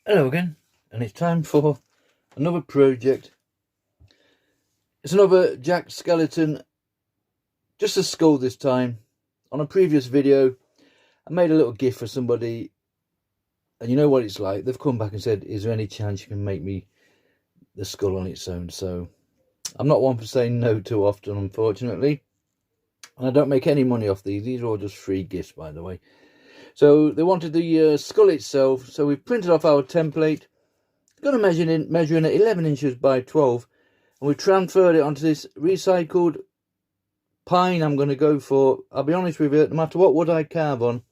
Hello again, and it's time for another project. It's another Jack skeleton, just a skull this time. On a previous video I made a little gift for somebody, and you know what it's like, they've come back and said, is there any chance you can make me the skull on its own? So I'm not one for saying no too often, unfortunately, and I don't make any money off these are all just free gifts, by the way. So they wanted the skull itself, so we've printed off our template. Got a measuring at 11 inches by 12, and we transferred it onto this recycled pine. I'm going to go for, I'll be honest with you, no matter what wood I carve on,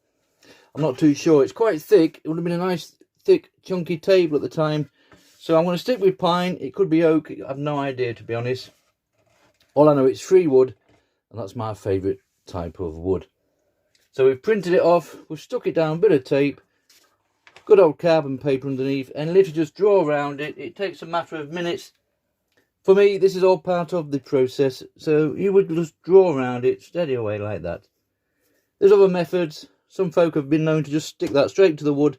I'm not too sure. It's quite thick. It would have been a nice thick chunky table at the time, so I'm going to stick with pine. It could be oak, I have no idea, to be honest. All I know, it's free wood, and that's my favourite type of wood. So we've printed it off, we've stuck it down, bit of tape, good old carbon paper underneath, and literally just draw around it. It takes a matter of minutes. For me, this is all part of the process, so you would just draw around it, steady away like that. There's other methods. Some folk have been known to just stick that straight to the wood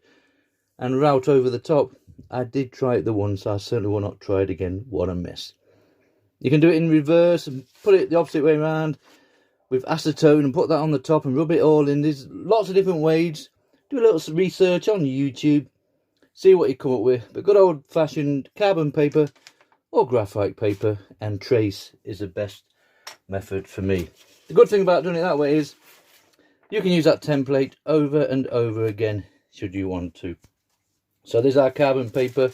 and route over the top. I did try it the once, I certainly will not try it again. What a mess. You can do it in reverse and put it the opposite way around with acetone and put that on the top and rub it all in. There's lots of different ways. Do a little research on YouTube, see what you come up with. But good old-fashioned carbon paper or graphite paper and trace is the best method for me. The good thing about doing it that way is you can use that template over and over again should you want to. So there's our carbon paper,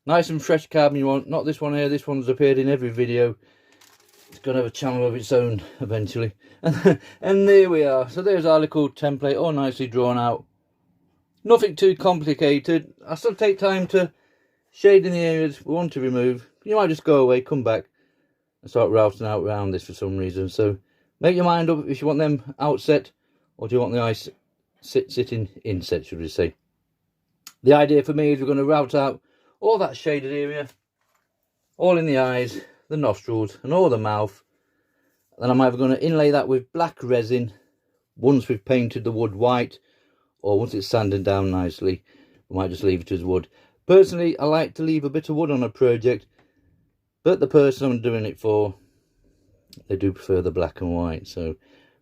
nice and fresh carbon you want, not this one here. This one's appeared in every video. It's going to have a channel of its own eventually. And there we are. So there's our little template, all nicely drawn out. Nothing too complicated. I still take time to shade in the areas we want to remove. You might just go away, come back and start routing out around this for some reason. So make your mind up if you want them outset or do you want the ice sitting inset, should we say. The idea for me is we're going to route out all that shaded area, all in the eyes, the nostrils and all the mouth. Then I'm either going to inlay that with black resin once we've painted the wood white, or once it's sanded down nicely we might just leave it as wood. Personally, I like to leave a bit of wood on a project, but the person I'm doing it for, they do prefer the black and white, so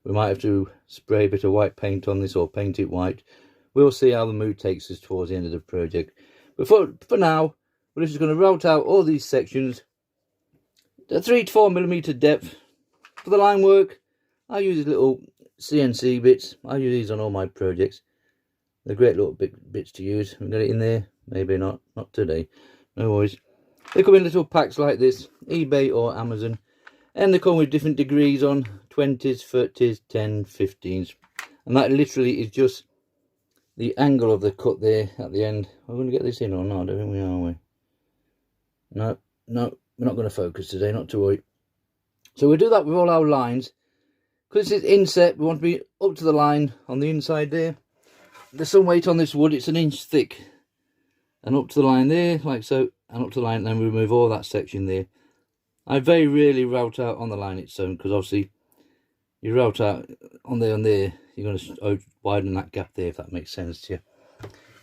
we might have to spray a bit of white paint on this or paint it white. We'll see how the mood takes us towards the end of the project. But for now, we're just going to route out all these sections at 3 to 4 millimeter depth. For the line work, I use these little CNC bits. I use these on all my projects. They're great little bits to use. We've got it in there. Maybe not today. No worries. They come in little packs like this, eBay or Amazon. And they come with different degrees on, 20s, 30s, 10s, 15s. And that literally is just the angle of the cut there at the end. We're going to get this in or not, don't we, are we? No, we're not going to focus today, not to worry. So we'll do that with all our lines. Because this is inset, we want to be up to the line on the inside there. There's some weight on this wood, it's an inch thick. And up to the line there, like so, and up to the line, and then we remove all that section there. I very rarely route out on the line its own, because obviously you route out on there and there, you're going to widen that gap there, if that makes sense to you.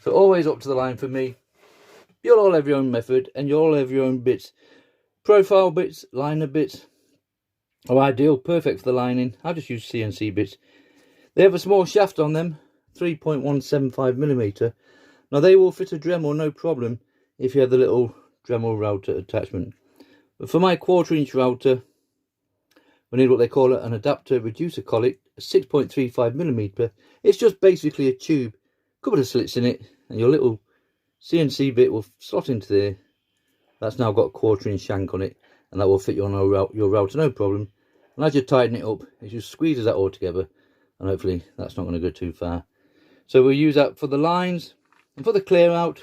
So always up to the line for me. You'll all have your own method, and you'll all have your own bits. Profile bits, liner bits are ideal, perfect for the lining. I just use CNC bits. They have a small shaft on them, 3.175 millimeter. Now they will fit a Dremel no problem if you have the little Dremel router attachment. But for my 1/4 inch router, we need what they call an adapter reducer collet, 6.35 millimeter. It's just basically a tube, couple of slits in it, and your little CNC bit will slot into there. That's now got a 1/4 inch shank on it, and that will fit you on your router no problem. And as you tighten it up, it just squeezes that all together, and hopefully that's not going to go too far. So we'll use that for the lines. And for the clear out,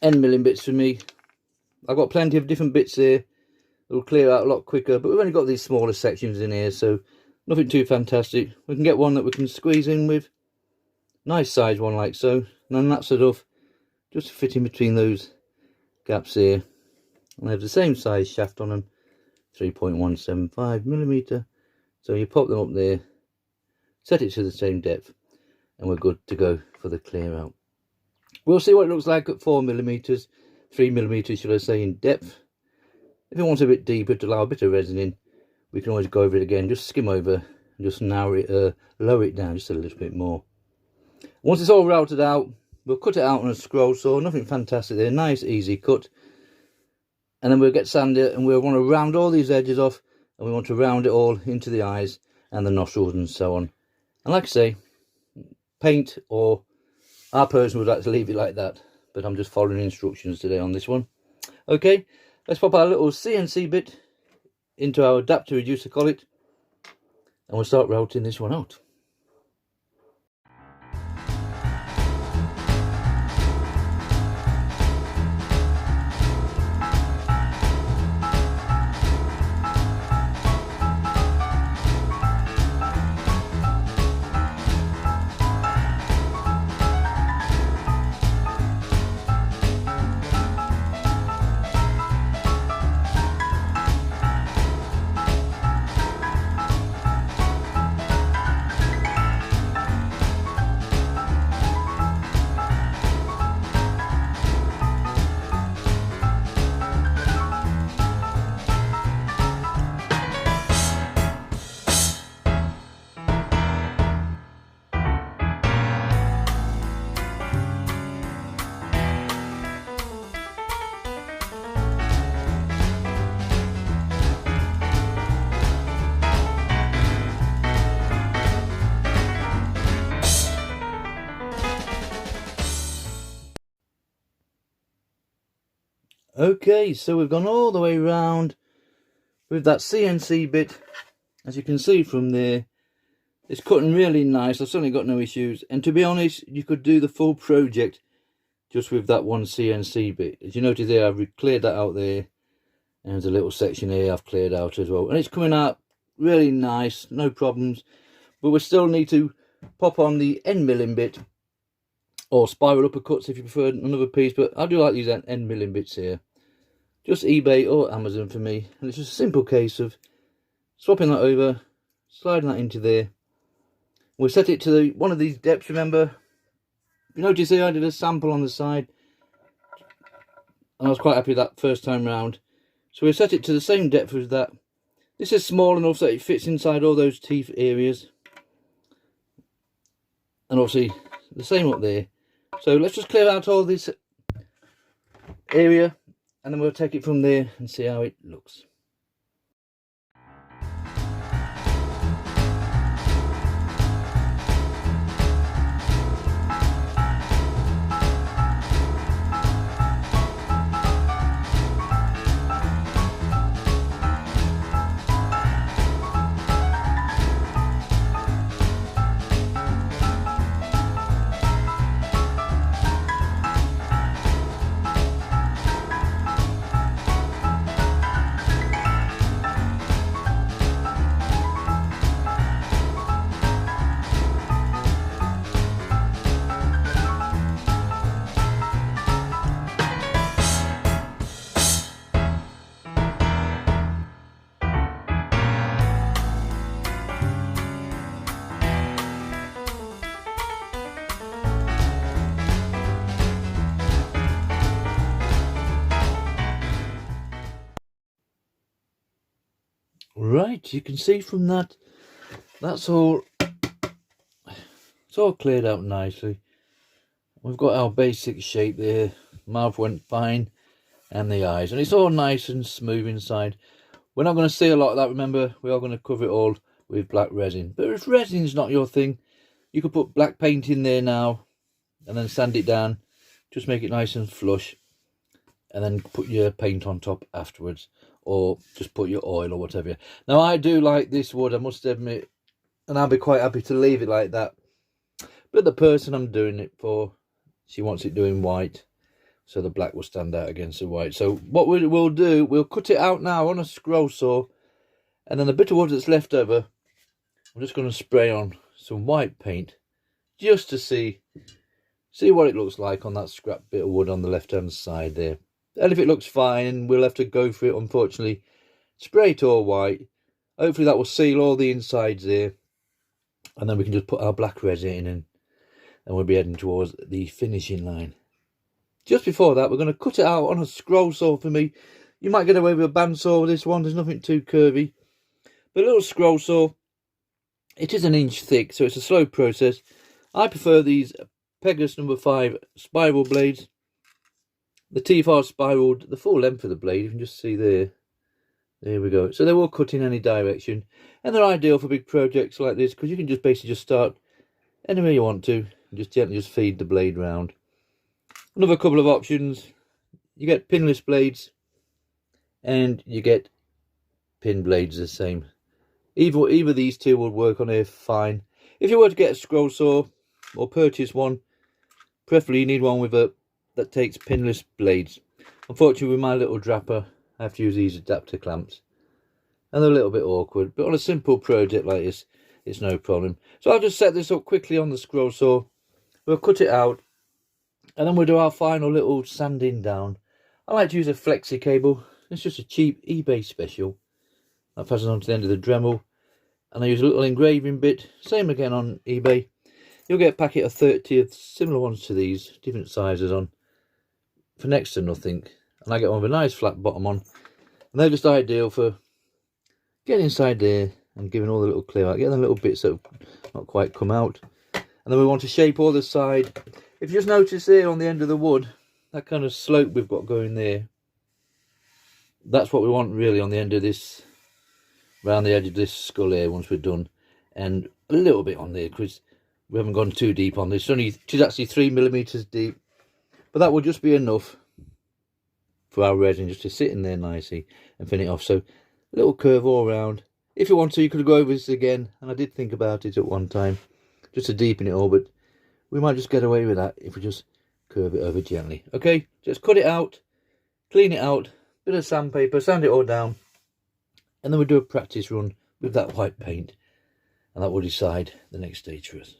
end milling bits for me. I've got plenty of different bits here. It'll clear out a lot quicker, but we've only got these smaller sections in here, so nothing too fantastic. We can get one that we can squeeze in with. Nice size one like so. And then that's enough just to fit in between those gaps here. And they have the same size shaft on them, 3.175 millimeter. So you pop them up there, set it to the same depth, and we're good to go for the clear out. We'll see what it looks like at 4mm, 3mm should I say, in depth. If you want a bit deeper to allow a bit of resin in, we can always go over it again, just skim over and just narrow it, lower it down just a little bit more. Once it's all routed out, we'll cut it out on a scroll saw, nothing fantastic there, nice easy cut. And then we'll get sander and we'll want to round all these edges off, and we want to round it all into the eyes and the nostrils and so on. And like I say, paint, or our person would like to leave it like that, but I'm just following instructions today on this one. Okay, let's pop our little CNC bit into our adapter reducer collet, and we'll start routing this one out. Okay, so we've gone all the way around with that CNC bit. As you can see from there, it's cutting really nice. I've certainly got no issues, and to be honest, you could do the full project just with that one CNC bit. As you notice there, I've cleared that out there, and there's a little section here I've cleared out as well, and it's coming out really nice, no problems. But we still need to pop on the end milling bit, or spiral uppercuts if you prefer another piece, but I do like these end milling bits here. Just eBay or Amazon for me, and it's just a simple case of swapping that over, sliding that into there. We'll set it to one of these depths. Remember, you notice here I did a sample on the side, and I was quite happy that first time round. So we'll set it to the same depth as that. This is small enough that it fits inside all those teeth areas, and obviously the same up there. So let's just clear out all this area, and then we'll take it from there and see how it looks. Right, you can see from that, it's all cleared out nicely. We've got our basic shape there, mouth went fine, and the eyes, and it's all nice and smooth inside. We're not going to see a lot of that, remember, we are going to cover it all with black resin. But if resin's not your thing, you could put black paint in there now, and then sand it down, just make it nice and flush, and then put your paint on top afterwards, or just put your oil or whatever. Now I do like this wood, I must admit, and I'll be quite happy to leave it like that. But the person I'm doing it for, she wants it doing white, so the black will stand out against the white. So what we'll do, we'll cut it out now on a scroll saw, and then the bit of wood that's left over, I'm just going to spray on some white paint just to see what it looks like on that scrap bit of wood on the left hand side there. And if it looks fine, we'll have to go for it, unfortunately. Spray it all white. Hopefully that will seal all the insides there. And then we can just put our black resin in, and we'll be heading towards the finishing line. just before that, we're going to cut it out on a scroll saw for me. You might get away with a bandsaw with this one. There's nothing too curvy. But a little scroll saw. It is 1 inch thick, so it's a slow process. I prefer these Pegas number 5 spiral blades. The teeth are spiraled the full length of the blade. You can just see there. There we go. So they will cut in any direction. And they're ideal for big projects like this, because you can just basically just start anywhere you want to. And just gently just feed the blade round. Another couple of options. You get pinless blades. And you get pin blades the same. Either these two will work on here fine. If you were to get a scroll saw or purchase one, preferably you need one with that takes pinless blades. Unfortunately, with my little drapper, I have to use these adapter clamps, and they're a little bit awkward. But on a simple project like this, it's no problem. So I'll just set this up quickly on the scroll saw. We'll cut it out, and then we'll do our final little sanding down. I like to use a flexi cable. It's just a cheap eBay special. I pass it on to the end of the Dremel, and I use a little engraving bit, same again on eBay. You'll get a packet of 30 of similar ones to these, different sizes on, for next to nothing. And I get one with a nice flat bottom on, and they're just ideal for getting inside there and giving all the little clear out, getting the little bits that have not quite come out. And then we want to shape all the side. If you just notice there on the end of the wood, that kind of slope we've got going there, that's what we want really on the end of this, around the edge of this skull here once we're done, and a little bit on there because we haven't gone too deep on this. It's actually 3mm deep, but that will just be enough for our resin just to sit in there nicely and finish it off. So a little curve all around. If you want to, you could go over this again, and I did think about it at one time just to deepen it all, but we might just get away with that if we just curve it over gently. Okay, just cut it out, clean it out, bit of sandpaper, sand it all down, and then we'll do a practice run with that white paint, and that will decide the next stage for us.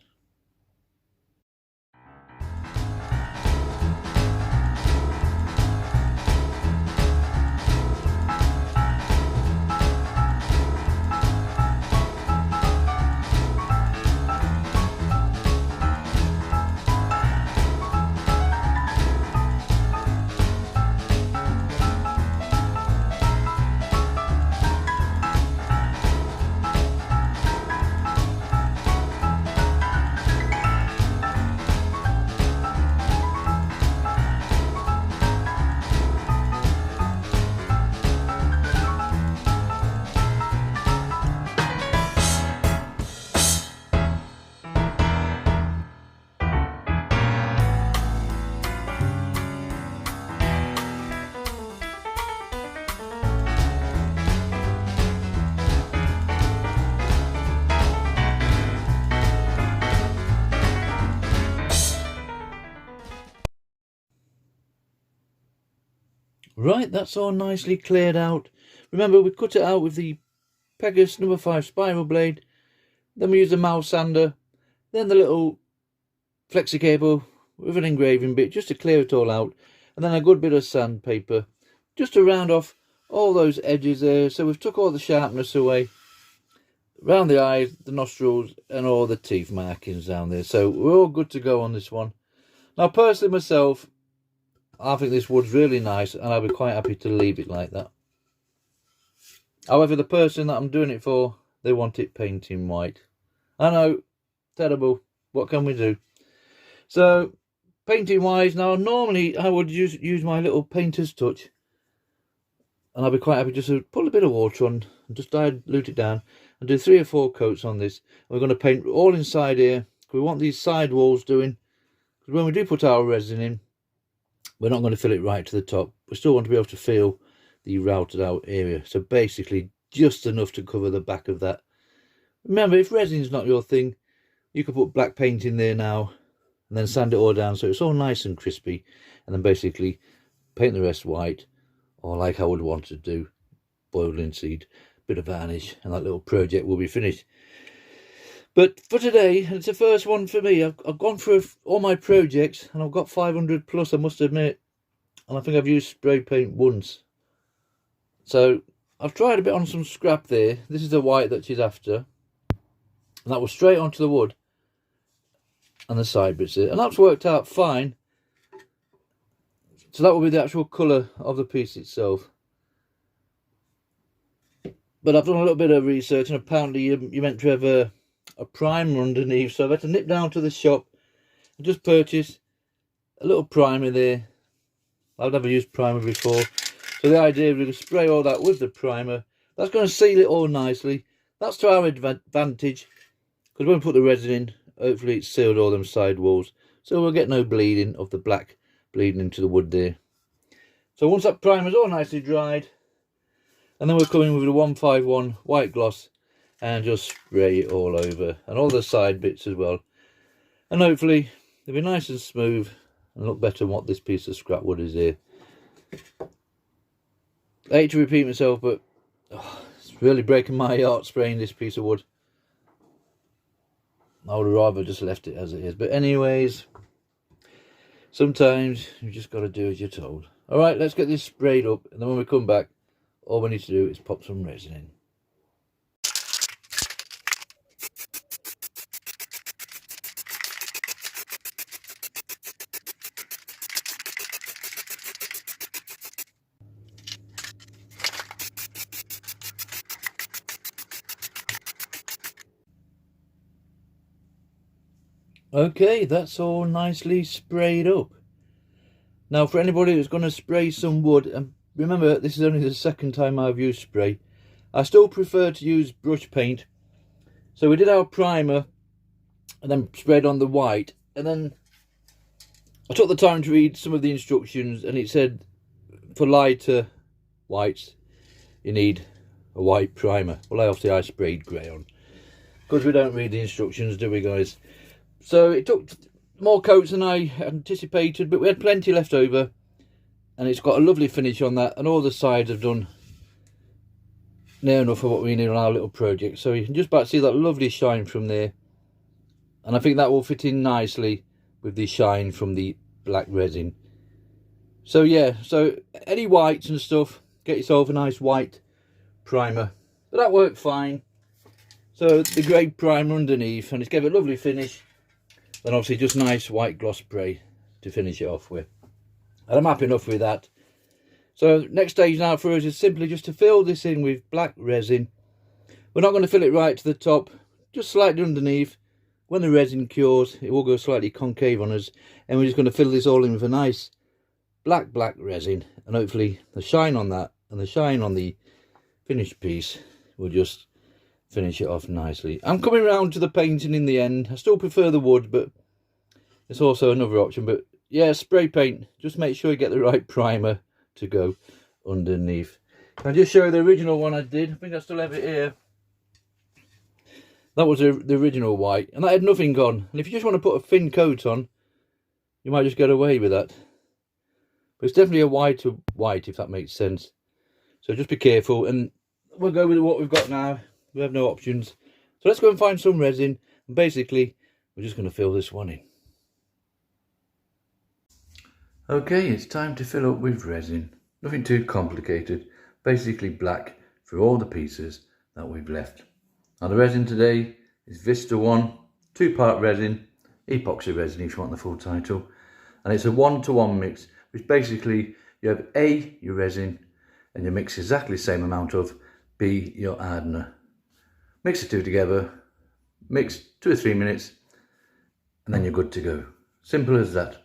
Right, that's all nicely cleared out. Remember, we cut it out with the Pegas number 5 spiral blade. Then we use the mouse sander. Then the little flexi cable with an engraving bit just to clear it all out. And then a good bit of sandpaper just to round off all those edges there. So we've took all the sharpness away around the eyes, the nostrils, and all the teeth markings down there. So we're all good to go on this one. Now, personally myself, I think this wood's really nice, and I'll be quite happy to leave it like that. However, the person that I'm doing it for, they want it painting white. I know, terrible. What can we do? So, painting wise, now normally I would use my little painter's touch, and I'll be quite happy just to put a bit of water on and just dilute it down and do 3 or 4 coats on this. We're going to paint all inside here. We want these side walls doing, because when we do put our resin in, we're not going to fill it right to the top. We still want to be able to feel the routed out area. So basically just enough to cover the back of that. Remember, if resin's not your thing, you could put black paint in there now and then sand it all down so it's all nice and crispy, and then basically paint the rest white, or like I would want to do, boiled linseed, bit of varnish, and that little project will be finished. But for today, it's the first one for me. I've gone through all my projects, and I've got 500 plus, I must admit. And I think I've used spray paint once. So I've tried a bit on some scrap there. This is the white that she's after. And that was straight onto the wood and the side bits there. And that's worked out fine. So that will be the actual colour of the piece itself. But I've done a little bit of research, and apparently you're meant to have a primer underneath. So I've had to nip down to the shop and just purchase a little primer there. I've never used primer before. So the idea is to spray all that with the primer. That's going to seal it all nicely. That's to our advantage, because when we put the resin in, hopefully it's sealed all them side walls. So we'll get no bleeding of the black bleeding into the wood there. So once that primer's all nicely dried, and then we're coming with a 151 white gloss and just spray it all over, and all the side bits as well. And hopefully they'll be nice and smooth and look better than what this piece of scrap wood is here. I hate to repeat myself, but it's really breaking my heart spraying this piece of wood. I would have rather just left it as it is. But anyways, sometimes you just got to do as you're told. Alright, let's get this sprayed up, and then when we come back, all we need to do is pop some resin in. Okay, that's all nicely sprayed up. Now for anybody who's going to spray some wood, and remember this is only the second time I've used spray, I still prefer to use brush paint. So we did our primer and then sprayed on the white, and then I took the time to read some of the instructions, and it said for lighter whites you need a white primer. Well, obviously I sprayed grey on, because we don't read the instructions, do we guys? So it took more coats than I anticipated, but we had plenty left over, and it's got a lovely finish on that, and all the sides have done near enough for what we need on our little project. So you can just about see that lovely shine from there, and I think that will fit in nicely with the shine from the black resin. So yeah, so any whites and stuff, get yourself a nice white primer, but that worked fine. So the grey primer underneath, and it's gave it a lovely finish. Then obviously just nice white gloss spray to finish it off with. And I'm happy enough with that. So next stage now for us is simply just to fill this in with black resin. We're not going to fill it right to the top, just slightly underneath. When the resin cures, it will go slightly concave on us, and we're just going to fill this all in with a nice black resin, and hopefully the shine on that and the shine on the finished piece will just finish it off nicely. I'm coming around to the painting in the end. I still prefer the wood, but it's also another option. But yeah, spray paint, just make sure you get the right primer to go underneath. I'll just show you the original one I did. I think I still have it here. That was the original white, and that had nothing on. And if you just want to put a thin coat on, you might just get away with that. But it's definitely a whiter white, if that makes sense. So just be careful, and we'll go with what we've got now. We have no options. So let's go and find some resin, and basically we're just going to fill this one in. Okay, it's time to fill up with resin. Nothing too complicated. Basically black for all the pieces that we've left. Now the resin today is Vista 1, 2-part resin, epoxy resin if you want the full title. And it's a 1-to-1 mix, which basically you have A, your resin, and you mix exactly the same amount of B, your hardener. Mix the two together, mix 2 or 3 minutes, and then you're good to go. Simple as that.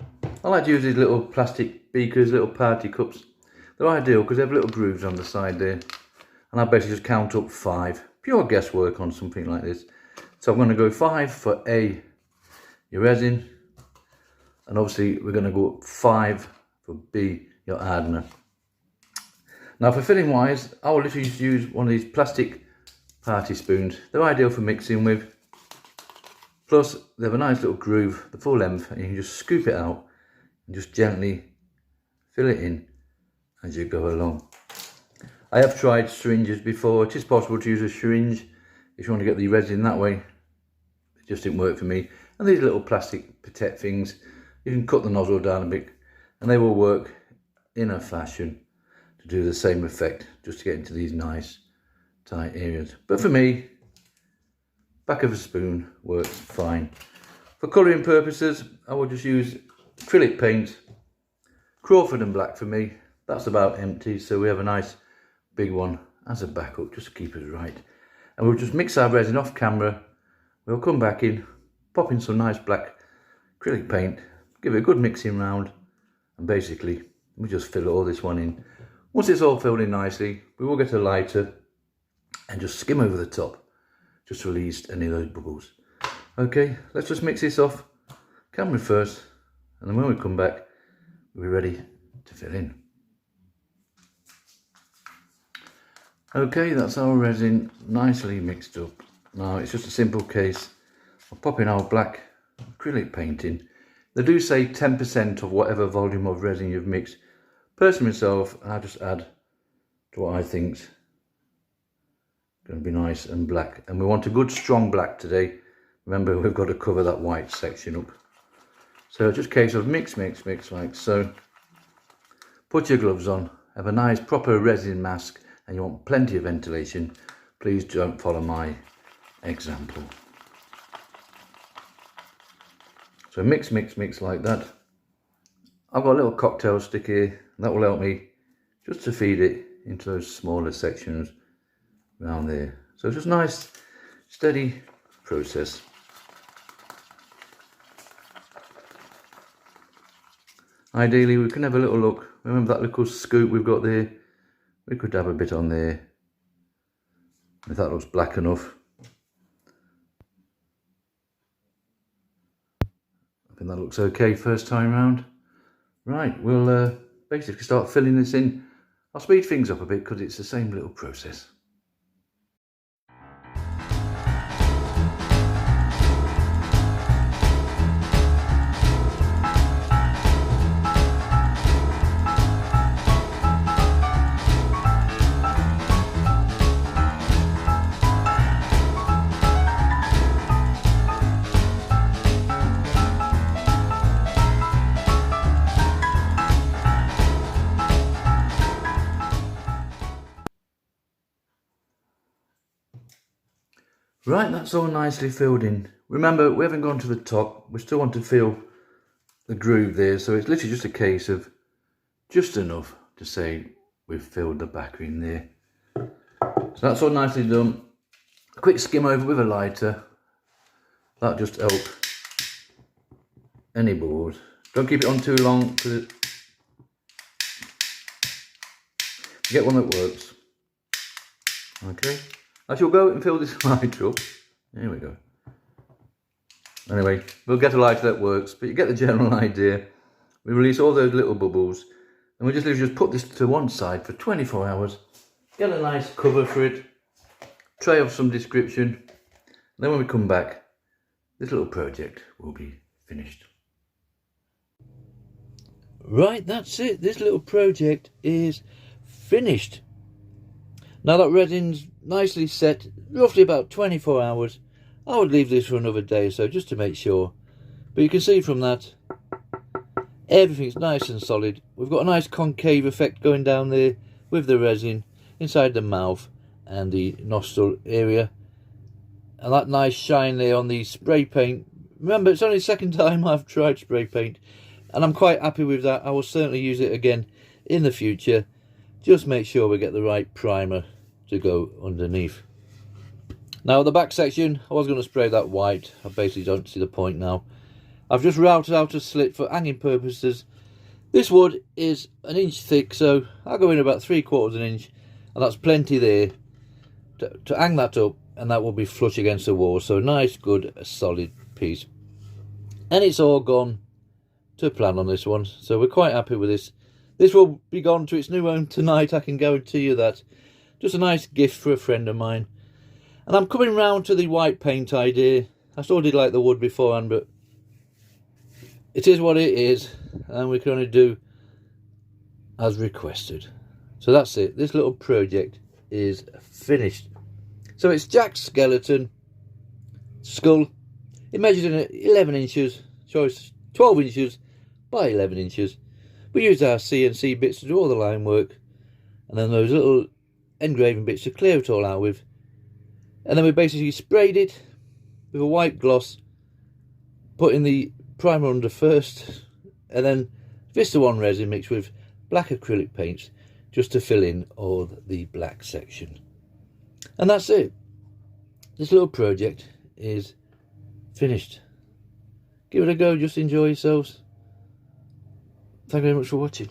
I like to use these little plastic beakers, little party cups. They're ideal because they have little grooves on the side there. And I basically just count up 5. Pure guesswork on something like this. So I'm going to go 5 for A, your resin. And obviously we're going to go up 5 for B, your hardener. Now for filling wise, I will literally just use one of these plastic party spoons. They're ideal for mixing with. Plus they have a nice little groove, the full length, and you can just scoop it out and just gently fill it in as you go along. I have tried syringes before. It is possible to use a syringe if you want to get the resin that way. It just didn't work for me. And these little plastic pipette things, you can cut the nozzle down a bit and they will work in a fashion to do the same effect, just to get into these nice tight areas. But for me, back of a spoon works fine. For colouring purposes, I will just use acrylic paint. Crawford and black for me. That's about empty, so we have a nice big one as a backup just to keep us right. And we'll just mix our resin off camera. We'll come back in, pop in some nice black acrylic paint, give it a good mixing round, and basically we just fill all this one in. Once it's all filled in nicely, we will get a lighter and just skim over the top, just to release any of those bubbles. Okay, let's just mix this off camera first, and then when we come back, we'll be ready to fill in. Okay, that's our resin nicely mixed up. Now it's just a simple case of popping our black acrylic paint in. They do say 10% of whatever volume of resin you've mixed. Personally myself, I just add to what I think's going to be nice and black. And we want a good strong black today. Remember, we've got to cover that white section up. So just a case of mix like so. Put your gloves on, have a nice proper resin mask, and you want plenty of ventilation. Please don't follow my example. So mix like that. I've got a little cocktail stick here, that will help me just to feed it into those smaller sections around there. So just nice, steady process. Ideally, we can have a little look. Remember that little scoop we've got there? We could have a bit on there, if that looks black enough. I think that looks okay first time round. Right, we'll basically start filling this in. I'll speed things up a bit because it's the same little process. Right, that's all nicely filled in. Remember, we haven't gone to the top. We still want to feel the groove there. So it's literally just a case of just enough to say we've filled the back in there. So that's all nicely done. A quick skim over with a lighter. That'll just help any board. Don't keep it on too long because get one that works. Okay. I shall go and fill this lighter up. There we go. Anyway, we'll get a lighter that works, but you get the general idea. We release all those little bubbles, and we just put this to one side for 24 hours. Get a nice cover for it, tray of some description. Then when we come back, this little project will be finished. Right, that's it. This little project is finished. Now that resin's nicely set, roughly about 24 hours. I would leave this for another day or so just to make sure. But you can see from that, everything's nice and solid. We've got a nice concave effect going down there with the resin inside the mouth and the nostril area. And that nice shine there on the spray paint. Remember, it's only the second time I've tried spray paint, and I'm quite happy with that. I will certainly use it again in the future. Just make sure we get the right primer to go underneath. Now the back section, I was going to spray that white. I basically don't see the point now. I've just routed out a slit for hanging purposes. This wood is 1 inch thick, so I'll go in about 3/4 of an inch, and that's plenty there to hang that up, and that will be flush against the wall. So nice, good, solid piece. And it's all gone to plan on this one, so we're quite happy with this. This will be gone to its new home tonight, I can guarantee you that. Just a nice gift for a friend of mine. And I'm coming round to the white paint idea. I still did like the wood beforehand, but it is what it is, and we can only do as requested. So that's it. This little project is finished. So it's Jack's skeleton skull. It measures in 11 inches, so it's 12 inches by 11 inches. We used our CNC bits to do all the line work, and then those little engraving bits to clear it all out with. And then we basically sprayed it with a white gloss, putting the primer under first, and then Vista 1 resin mixed with black acrylic paints just to fill in all the black section. And that's it. This little project is finished. Give it a go, just enjoy yourselves. Thank you very much for watching.